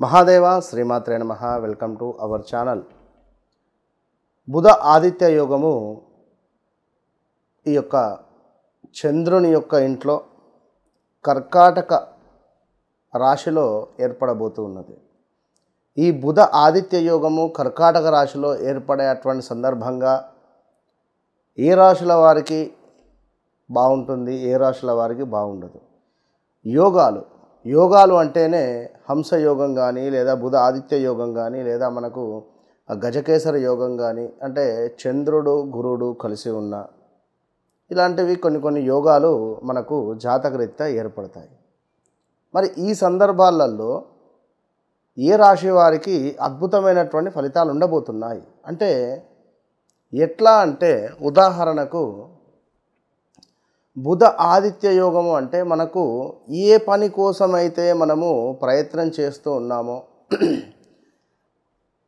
మహాదేవ శ్రీమాత్రే నమః. Welcome to our channel. బుధ ఆదిత్య యోగము ఈ యొక్క చంద్రుని యొక్క ఇంట్లో కర్కాటక రాశిలో ఏర్పడబోతూ ఉన్నది. ఈ బుధ ఆదిత్య యోగము కర్కాటక రాశిలో ఏర్పడేటువంటి సందర్భంగా ఏ రాశుల వారికి బాగుంటుంది, ఏ రాశుల వారికి బాగుండదు. యోగాలు అంటేనే హంసయోగం కానీ, లేదా బుధ ఆదిత్య యోగం కానీ, లేదా మనకు గజకేసర యోగం కానీ, అంటే చంద్రుడు గురుడు కలిసి ఉన్న ఇలాంటివి కొన్ని యోగాలు మనకు జాతకరీత్యా ఏర్పడతాయి. మరి ఈ సందర్భాలలో ఏ రాశి వారికి అద్భుతమైనటువంటి ఫలితాలు ఉండబోతున్నాయి అంటే ఎట్లా అంటే, ఉదాహరణకు బుధ ఆదిత్య యోగము అంటే మనకు ఏ పని కోసమైతే మనము ప్రయత్నం చేస్తూ ఉన్నామో,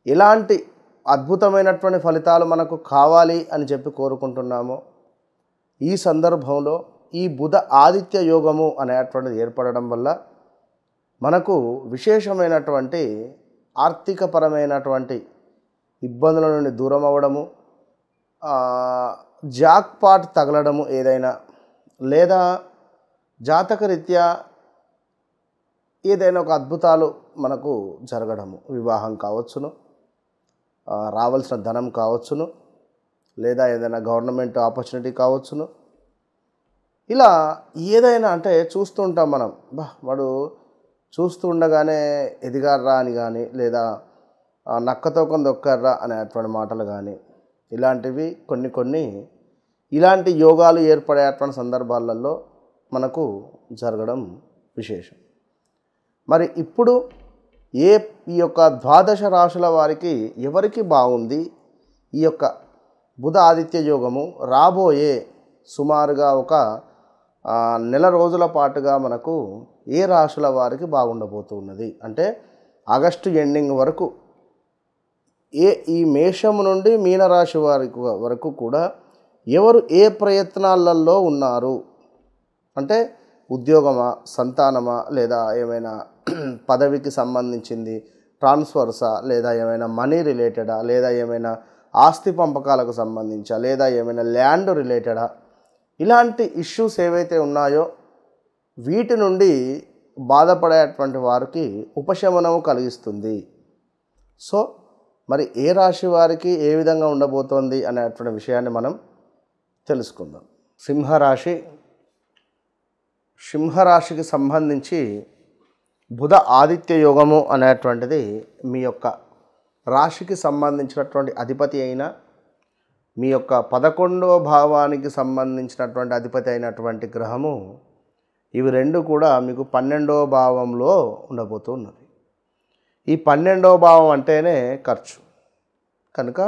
ఎలాంటి అద్భుతమైనటువంటి ఫలితాలు మనకు కావాలి అని చెప్పి కోరుకుంటున్నామో, ఈ సందర్భంలో ఈ బుధ ఆదిత్య యోగము అనేటువంటిది ఏర్పడడం వల్ల మనకు విశేషమైనటువంటి ఆర్థికపరమైనటువంటి ఇబ్బందుల నుండి దూరం అవ్వడము, జాక్పాట్ తగలడము ఏదైనా, లేదా జాతకరీత్యా ఏదైనా ఒక అద్భుతాలు మనకు జరగడము, వివాహం కావచ్చును, రావాల్సిన ధనం కావచ్చును, లేదా ఏదైనా గవర్నమెంట్ ఆపర్చునిటీ కావచ్చును. ఇలా ఏదైనా అంటే చూస్తూ ఉంటాం మనం, వాడు చూస్తూ ఉండగానే ఎదిగారా అని కానీ, లేదా నక్కతో దొక్కారా అనేటువంటి మాటలు కానీ, ఇలాంటివి కొన్ని ఇలాంటి యోగాలు ఏర్పడేటువంటి సందర్భాలలో మనకు జరగడం విశేషం. మరి ఇప్పుడు ఈ యొక్క ద్వాదశ రాశుల వారికి ఎవరికి బాగుంది, ఈ యొక్క బుధ ఆదిత్య యోగము రాబోయే సుమారుగా ఒక నెల రోజుల పాటుగా మనకు ఏ రాశుల వారికి బాగుండబోతున్నది అంటే ఆగస్టు ఎండింగ్ వరకు ఈ మేషము నుండి మీనరాశి వారికి వరకు కూడా ఎవరు ఏ ప్రయత్నాలలో ఉన్నారు అంటే ఉద్యోగమా, సంతానమా, లేదా ఏమైనా పదవికి సంబంధించింది, ట్రాన్స్ఫర్సా, లేదా ఏమైనా మనీ రిలేటెడా, లేదా ఏమైనా ఆస్తి పంపకాలకు సంబంధించా, లేదా ఏమైనా ల్యాండ్ రిలేటెడా, ఇలాంటి ఇష్యూస్ ఏవైతే ఉన్నాయో వీటి నుండి బాధపడేటువంటి వారికి ఉపశమనము కలిగిస్తుంది. సో మరి ఏ రాశి వారికి ఏ విధంగా ఉండబోతోంది అనేటువంటి విషయాన్ని మనం తెలుసుకుందాం. సింహరాశికి సంబంధించి బుధ ఆదిత్య యోగము అనేటువంటిది మీ యొక్క రాశికి సంబంధించినటువంటి అధిపతి అయిన, మీ యొక్క 11వ భావానికి సంబంధించినటువంటి అధిపతి అయినటువంటి గ్రహము, ఇవి రెండు కూడా మీకు 12వ భావంలో ఉండబోతున్నది. ఈ 12వ భావం అంటేనే ఖర్చు కనుక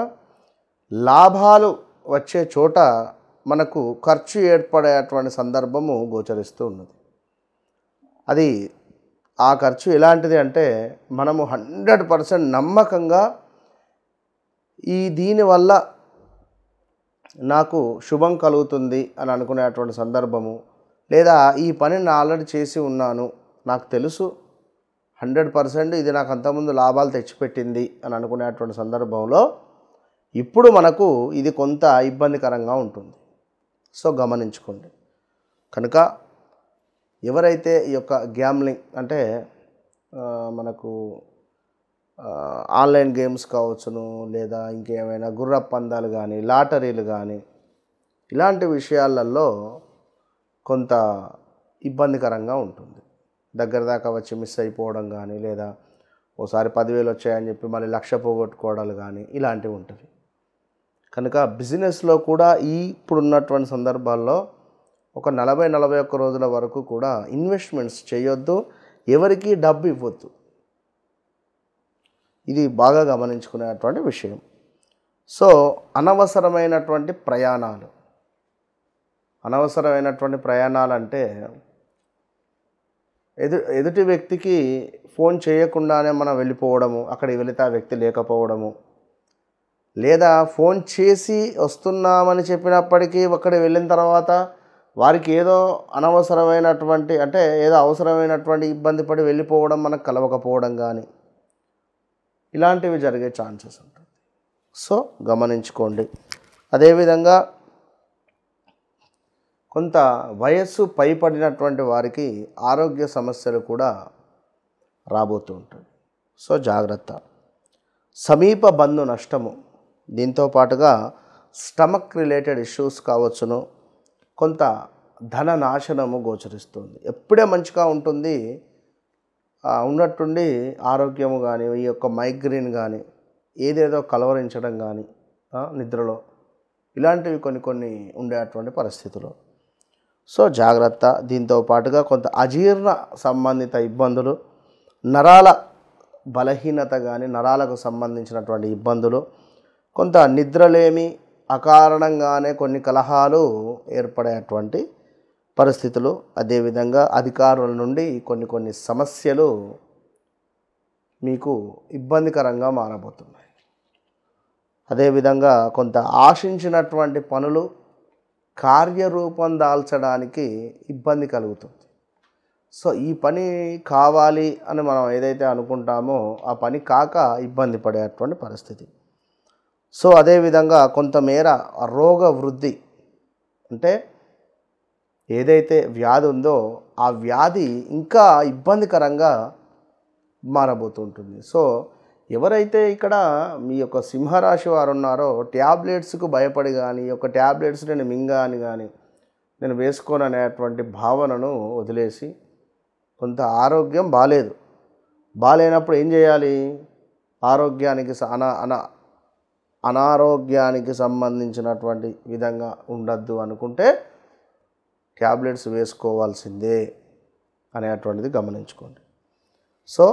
లాభాలు వచ్చే చోట మనకు ఖర్చు ఏర్పడేటువంటి సందర్భము గోచరిస్తూ ఉన్నది. అది ఆ ఖర్చు ఎలాంటిది అంటే మనము 100% నమ్మకంగా దీనివల్ల నాకు శుభం కలుగుతుంది అని అనుకునేటువంటి సందర్భము, లేదా ఈ పని నేను ఆల్రెడీ చేసి ఉన్నాను, నాకు తెలుసు 100% ఇది నాకు అంతకుముందు లాభాలు తెచ్చిపెట్టింది అని అనుకునేటువంటి సందర్భంలో ఇప్పుడు మనకు ఇది కొంత ఇబ్బందికరంగా ఉంటుంది. సో గమనించుకోండి. కనుక ఎవరైతే ఈ యొక్క గ్యామ్లింగ్ అంటే మనకు ఆన్లైన్ గేమ్స్ కావచ్చును, లేదా ఇంకేమైనా గుర్ర పందాలు కానీ, లాటరీలు కానీ, ఇలాంటి విషయాలలో కొంత ఇబ్బందికరంగా ఉంటుంది. దగ్గర దాకా వచ్చి మిస్ అయిపోవడం కానీ, లేదా ఓసారి 10,000 వచ్చాయని చెప్పి మళ్ళీ 1,00,000 పోగొట్టుకోవడాలు కానీ, ఇలాంటివి ఉంటుంది. కనుక బిజినెస్లో కూడా ఇప్పుడున్నటువంటి సందర్భాల్లో ఒక 40-41 రోజుల వరకు కూడా ఇన్వెస్ట్మెంట్స్ చేయొద్దు, ఎవరికి డబ్బు ఇవ్వద్దు. ఇది బాగా గమనించుకునేటువంటి విషయం. సో అనవసరమైనటువంటి ప్రయాణాలు అంటే ఎదుటి వ్యక్తికి ఫోన్ చేయకుండానే మనం వెళ్ళిపోవడము, అక్కడికి వెళితే ఆ వ్యక్తి లేకపోవడము, లేదా ఫోన్ చేసి వస్తున్నామని చెప్పినప్పటికీ అక్కడికి వెళ్ళిన తర్వాత వారికి ఏదో అనవసరమైనటువంటి అంటే ఏదో అవసరమైనటువంటి ఇబ్బంది పడి వెళ్ళిపోవడం, మనకు కలవకపోవడం కానీ, ఇలాంటివి జరిగే ఛాన్సెస్ ఉంటుంది. సో గమనించుకోండి. అదేవిధంగా కొంత వయస్సు పైపడినటువంటి వారికి ఆరోగ్య సమస్యలు కూడా రాబోతూ ఉంటుంది. సో జాగ్రత్త. సమీప బంధు నష్టము, దీంతో పాటుగా స్టమక్ రిలేటెడ్ ఇష్యూస్ కావచ్చును, కొంత ధన నాశనము గోచరిస్తుంది. ఎప్పుడే మంచిగా ఉంటుంది ఉన్నట్టుండి ఆరోగ్యము కానీ, ఈ యొక్క మైగ్రేన్ కానీ, ఏదేదో కలవరించడం కానీ నిద్రలో, ఇలాంటివి కొన్ని ఉండేటువంటి పరిస్థితులు. సో జాగ్రత్త. దీంతో పాటుగా కొంత అజీర్ణ సంబంధిత ఇబ్బందులు, నరాల బలహీనత కానీ, నరాలకు సంబంధించినటువంటి ఇబ్బందులు, కొంత నిద్రలేమి, అకారణంగానే కొన్ని కలహాలు ఏర్పడేటువంటి పరిస్థితులు, అదేవిధంగా అధికారుల నుండి కొన్ని సమస్యలు మీకు ఇబ్బందికరంగా మారబోతున్నాయి. అదేవిధంగా కొంత ఆశించినటువంటి పనులు కార్యరూపం దాల్చడానికి ఇబ్బంది కలుగుతుంది. సో ఈ పని కావాలి అని మనం ఏదైతే అనుకుంటామో ఆ పని కాక ఇబ్బంది పడేటువంటి పరిస్థితి. సో అదేవిధంగా కొంతమేర రోగ వృద్ధి, అంటే ఏదైతే వ్యాధి ఉందో ఆ వ్యాధి ఇంకా ఇబ్బందికరంగా మారబోతుంటుంది. సో ఎవరైతే ఇక్కడ మీ యొక్క సింహరాశి వారు ఉన్నారో ట్యాబ్లెట్స్కు భయపడి కానీ, ఈ యొక్క ట్యాబ్లెట్స్ నేను మింగా అని కానీ, నేను వేసుకోను అనేటువంటి భావనను వదిలేసి, కొంత ఆరోగ్యం బాలేనప్పుడు ఏం చేయాలి? ఆరోగ్యానికి అనారోగ్యానికి సంబంధించినటువంటి విధంగా ఉండద్దు అనుకుంటే ట్యాబ్లెట్స్ వేసుకోవాల్సిందే అనేటువంటిది గమనించుకోండి. సో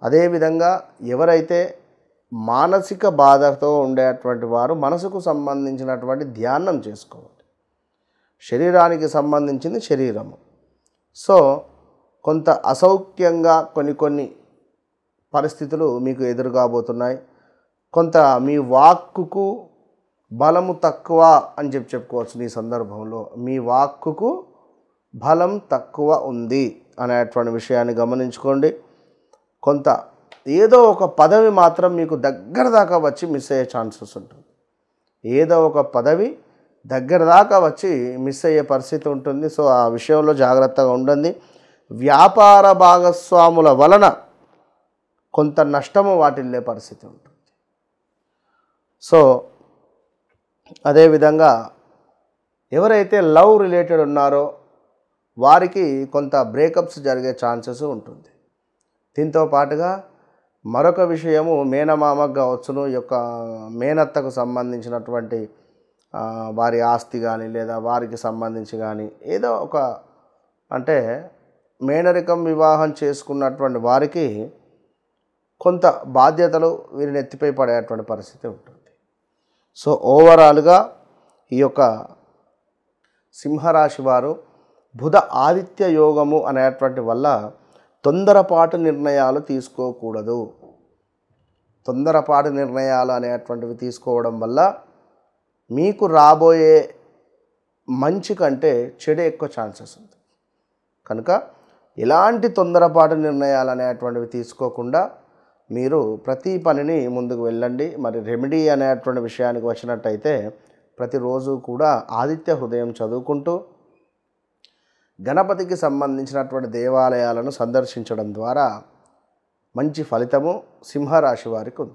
అదేవిధంగా ఎవరైతే మానసిక బాధతో ఉండేటువంటి వారు మనసుకు సంబంధించినటువంటి ధ్యానం చేసుకోవాలి. శరీరానికి సంబంధించింది శరీరము. సో కొంత అసౌఖ్యంగా కొన్ని పరిస్థితులు మీకు ఎదురుగాబోతున్నాయి. కొంత మీ వాక్కుకు బలము తక్కువ అని చెప్పుకోవచ్చు. ఈ సందర్భంలో మీ వాక్కుకు బలం తక్కువ ఉంది అనేటువంటి విషయాన్ని గమనించుకోండి. కొంత ఏదో ఒక పదవి మాత్రం మీకు దగ్గర దాకా వచ్చి మిస్ అయ్యే ఛాన్సెస్ ఉంటుంది. ఏదో ఒక పదవి దగ్గర దాకా వచ్చి మిస్ అయ్యే పరిస్థితి ఉంటుంది. సో ఆ విషయంలో జాగ్రత్తగా ఉండండి. వ్యాపార భాగస్వాముల వలన కొంత నష్టము వాటిల్లే పరిస్థితి ఉంటుంది. సో అదేవిధంగా ఎవరైతే లవ్ రిలేటెడ్ ఉన్నారో వారికి కొంత బ్రేకప్స్ జరిగే ఛాన్సెస్ ఉంటుంది. దీంతో పాటుగా మరొక విషయము మేనమామకు కావచ్చును, యొక్క మేనత్తకు సంబంధించినటువంటి వారి ఆస్తి కానీ లేదా వారికి సంబంధించి కానీ ఏదో ఒక, అంటే మేనరికం వివాహం చేసుకున్నటువంటి వారికి కొంత బాధ్యతలు వీరిని ఎత్తిపై పడేటువంటి పరిస్థితి ఉంటుంది. సో ఓవరాల్గా ఈ యొక్క సింహరాశి వారు బుధ ఆదిత్య యోగము అనేటువంటి వల్ల తొందరపాటు నిర్ణయాలు తీసుకోకూడదు. తొందరపాటు నిర్ణయాలు అనేటువంటివి తీసుకోవడం వల్ల మీకు రాబోయే మంచి కంటే చెడే ఎక్కువ ఛాన్సెస్ ఉంది. కనుక ఎలాంటి తొందరపాటు నిర్ణయాలు అనేటువంటివి తీసుకోకుండా మీరు ప్రతి పనిని ముందుకు వెళ్ళండి. మరి రెమెడీ అనేటువంటి విషయానికి వచ్చినట్టయితే ప్రతిరోజు కూడా ఆదిత్య హృదయం చదువుకుంటూ గణపతికి సంబంధించినటువంటి దేవాలయాలను సందర్శించడం ద్వారా మంచి ఫలితము సింహరాశి వారికి ఉంది.